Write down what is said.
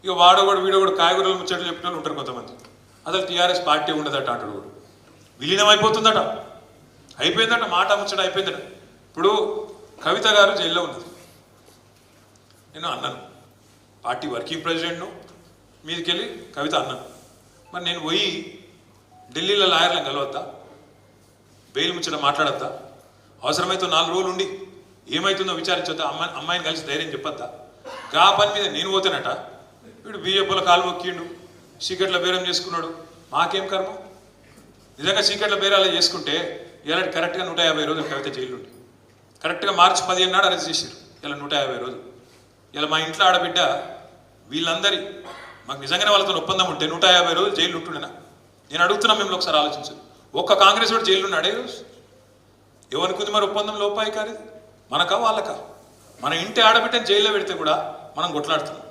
ఇక వాడోడు వీడోడు కాయగూరలు ముచ్చట్లు చెప్పిన వాళ్ళు ఉంటారు కొంతమంది. అసలు టీఆర్ఎస్ పార్టీ ఉండదట అంటాడు కూడా. విలీనం అయిపోతుందట, అయిపోయిందట, మాట ముచ్చట అయిపోయిందట. ఇప్పుడు కవిత గారు జైల్లో ఉన్నది. నేను అన్నాను, పార్టీ వర్కింగ్ ప్రెసిడెంట్ను, మీదకెళ్ళి కవిత అన్నాను. మరి నేను పోయి ఢిల్లీలో లాయర్లను కలవద్దా, బెయిల్ ముచ్చట మాట్లాడద్దా, అవసరమైతే 4 రోజులు ఉండి ఏమవుతుందో విచారించొద్దా, అమ్మాయిని కలిసి ధైర్యం చెప్పొద్దా? గా పని మీద నేను పోతేనట వీడు బీజేపీలో కాలు మొక్కిండు, సీక్రెట్ల బేరం చేసుకున్నాడు. మాకేం కర్మ? నిజంగా సీక్రెట్ల బేరాలు చేసుకుంటే ఇలా కరెక్ట్గా 150 రోజులు కవిత జైలు ఉండి, కరెక్ట్గా మార్చి 15 నాడు అరెస్ట్ చేశారు. ఇలా 150 రోజులు. ఇలా మా ఇంట్లో ఆడబిడ్డ వీళ్ళందరి మాకు నిజంగానే వాళ్ళతో ఒప్పందం ఉంటే 150 రోజులు జైలు ఉంటుండేనా? నేను అడుగుతున్నా, మిమ్మల్ని ఒకసారి ఆలోచించు. ఒక్క కాంగ్రెస్ వాడు జైలు ఉన్నాడే రోజు. ఎవరికి మరి ఒప్పందం లోపాయి కాదు, మనకా వాళ్ళకా? మన ఇంటి ఆడబిడ్డని జైల్లో పెడితే కూడా మనం కొట్లాడుతున్నాం.